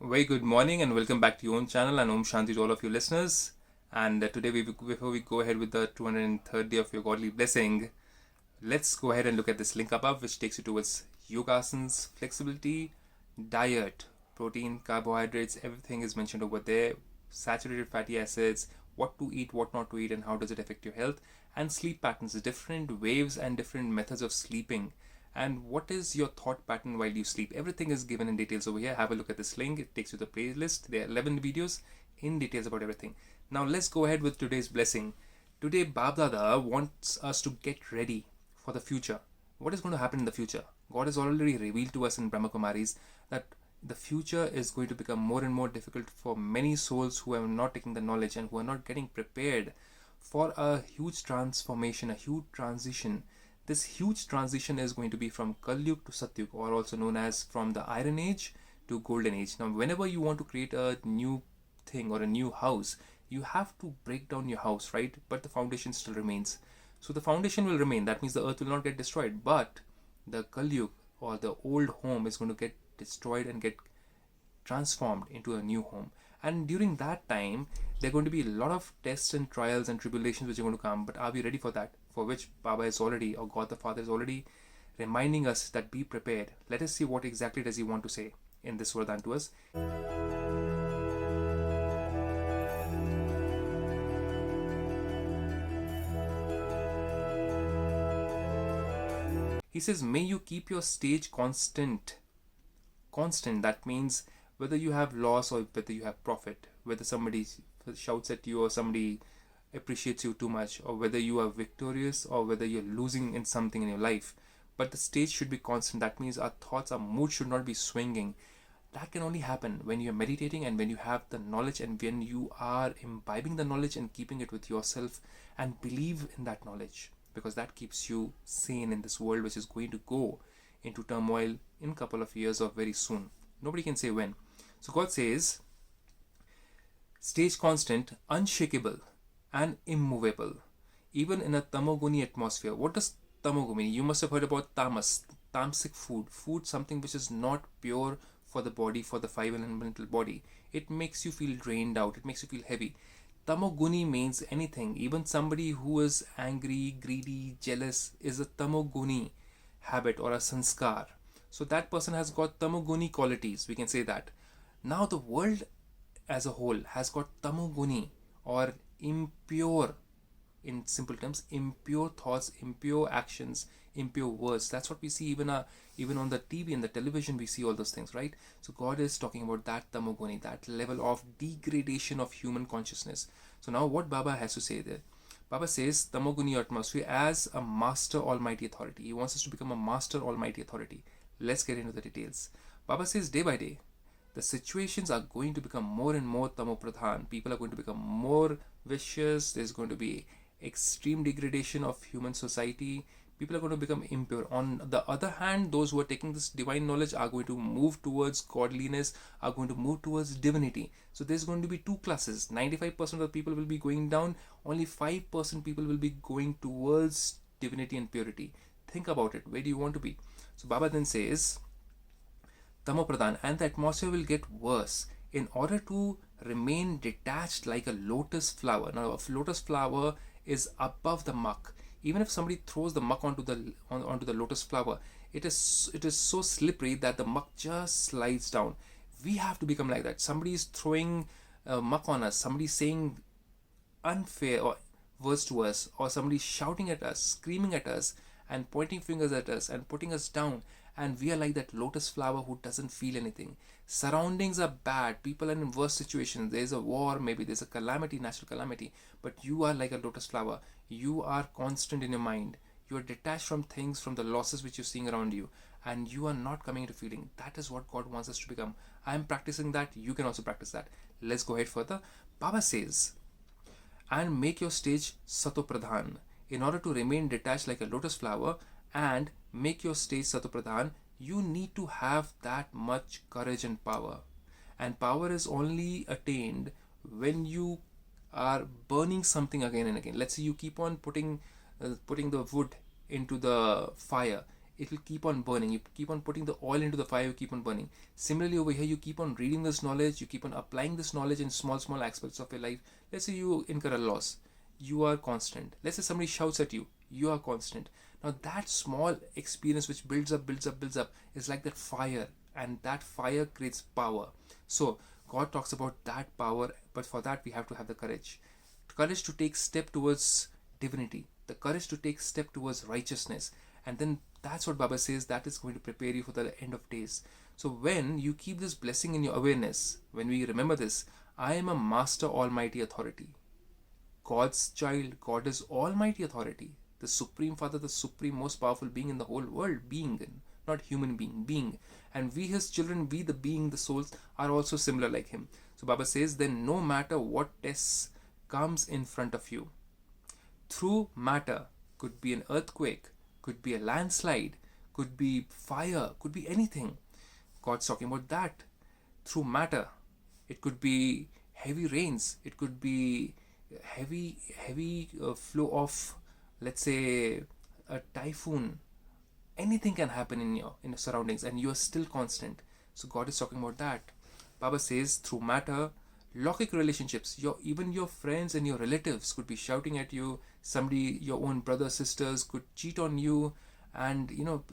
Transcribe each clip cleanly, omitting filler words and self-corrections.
Very good morning and welcome back to your own channel, and Om Shanti to all of you listeners. And today, before we go ahead with the 203rd day of your godly blessing, let's go ahead and look at this link above, which takes you towards yogasans, flexibility, diet, protein, carbohydrates, everything is mentioned over there, saturated fatty acids, what to eat, what not to eat, and how does it affect your health, and sleep patterns, different waves and different methods of sleeping. And what is your thought pattern while you sleep? Everything is given in details over here. Have a look at this link. It takes you to the playlist. There are 11 videos in details about everything. Now let's go ahead with today's blessing. Today, Bab Dada wants us to get ready for the future. What is going to happen in the future? God has already revealed to us in Brahmakumaris that the future is going to become more and more difficult for many souls who are not taking the knowledge and who are not getting prepared for a huge transformation, a huge transition. This huge transition is going to be from Kalyug to Satyug, or also known as from the Iron Age to Golden Age. Now, whenever you want to create a new thing or a new house, you have to break down your house, right? But the foundation still remains. So the foundation will remain. That means the earth will not get destroyed. But the Kalyug or the old home is going to get destroyed and get transformed into a new home. And during that time, there are going to be a lot of tests and trials and tribulations which are going to come. But are we ready for that? For which Baba is already, or God the Father is already reminding us that be prepared. Let us see what exactly does he want to say in this Vardhan to us. He says, may you keep your stage constant. Constant, that means whether you have loss or whether you have profit, whether somebody shouts at you or somebody appreciates you too much, or whether you are victorious or whether you're losing in something in your life. But the stage should be constant. That means our thoughts, our mood should not be swinging. That can only happen when you're meditating and when you have the knowledge and when you are imbibing the knowledge and keeping it with yourself and believe in that knowledge, because that keeps you sane in this world which is going to go into turmoil in a couple of years or very soon. Nobody can say when. So God says, stage constant, unshakable and immovable, even in a tamoguni atmosphere. What does tamoguni mean? You must have heard about tamas, tamasic food, something which is not pure for the body, for the five elemental body. It makes you feel drained out, it makes you feel heavy. Tamoguni means anything. Even somebody who is angry, greedy, jealous is a tamoguni habit or a sanskar. So that person has got tamoguni qualities, we can say that. Now the world as a whole has got tamoguni or impure, in simple terms, impure thoughts, impure actions, impure words. That's what we see even on the TV and the television. We see all those things, right? So God is talking about that tamoguni, that level of degradation of human consciousness. So now what Baba has to say there? Baba says tamoguni atmosphere as a master almighty authority. He wants us to become a master almighty authority. Let's get into the details. Baba says day by day, the situations are going to become more and more tamopradhan. People are going to become more vicious. There's going to be extreme degradation of human society. People are going to become impure. On the other hand, those who are taking this divine knowledge are going to move towards godliness, are going to move towards divinity. So there's going to be two classes. 95% of the people will be going down. Only 5% people will be going towards divinity and purity. Think about it. Where do you want to be? So Baba then says, Tamopradhan, and the atmosphere will get worse in order to remain detached like a lotus flower. Now, a lotus flower is above the muck. Even if somebody throws the muck onto the lotus flower, it is so slippery that the muck just slides down. We have to become like that. Somebody is throwing muck on us. Somebody is saying unfair or words to us, or somebody shouting at us, screaming at us, and pointing fingers at us and putting us down. And we are like that lotus flower who doesn't feel anything. Surroundings are bad. People are in worse situations. There's a war, maybe there's a calamity, natural calamity. But you are like a lotus flower. You are constant in your mind. You are detached from things, from the losses which you're seeing around you. And you are not coming into feeling. That is what God wants us to become. I am practicing that. You can also practice that. Let's go ahead further. Baba says, and make your stage satopradhan. In order to remain detached like a lotus flower and make your stage satopradhan, you need to have that much courage and power. And power is only attained when you are burning something again and again. Let's say you keep on putting the wood into the fire. it will keep on burning. You keep on putting the oil into the fire, you keep on burning. Similarly, over here, you keep on reading this knowledge, you keep on applying this knowledge in small aspects of your life. Let's say you incur a loss, you are constant. Let's say somebody shouts at you, you are constant. Now, that small experience which builds up is like that fire, and that fire creates power. So, God talks about that power, but for that, we have to have the courage to take step towards divinity, the courage to take step towards righteousness. And then that's what Baba says, that is going to prepare you for the end of days. So when you keep this blessing in your awareness, when we remember this, I am a master almighty authority. God's child, God is almighty authority. The supreme father, the supreme most powerful being in the whole world, being, not human being. And we his children, we the being, the souls, are also similar like him. So Baba says, then no matter what tests comes in front of you, through matter, could be an earthquake, could be a landslide, could be fire, could be anything. God's talking about that. Through matter, it could be heavy rains, it could be heavy flow of, let's say, a typhoon. Anything can happen in your surroundings, and you are still constant. So God is talking about that. Baba says, through matter, logic relationships, even your friends and your relatives could be shouting at you. Somebody, your own brothers, sisters could cheat on you, and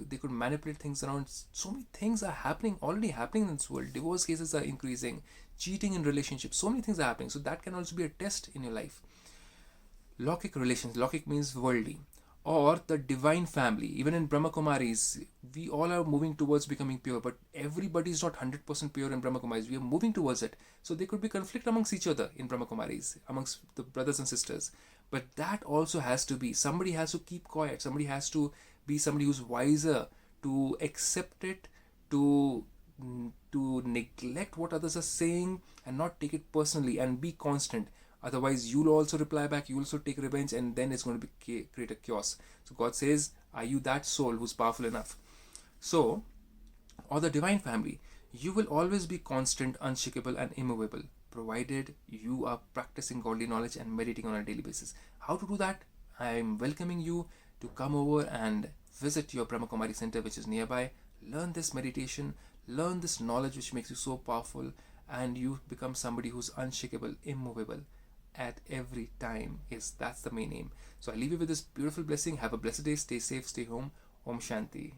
they could manipulate things around. So many things are already happening in this world. Divorce cases are increasing, cheating in relationships, so many things are happening. So that can also be a test in your life. Logic relations, logic means worldly, or the divine family. Even in Brahmakumaris, we all are moving towards becoming pure, but everybody is not 100% pure in Brahmakumaris. We are moving towards it. So there could be conflict amongst each other in Brahmakumaris, amongst the brothers and sisters. But that also has to be, somebody has to keep quiet, somebody has to be somebody who's wiser, to accept it, to neglect what others are saying and not take it personally, and be constant. Otherwise, you'll also reply back, you'll also take revenge, and then it's going to create a chaos. So God says, are you that soul who's powerful enough? So, or the divine family, you will always be constant, unshakable, and immovable, provided you are practicing godly knowledge and meditating on a daily basis. How to do that? I am welcoming you to come over and visit your Brahmakumari center, which is nearby. Learn this meditation, learn this knowledge which makes you so powerful, and you become somebody who's unshakable, immovable at every time. That's the main aim. So I leave you with this beautiful blessing. Have a blessed day. Stay safe, stay home. Om Shanti.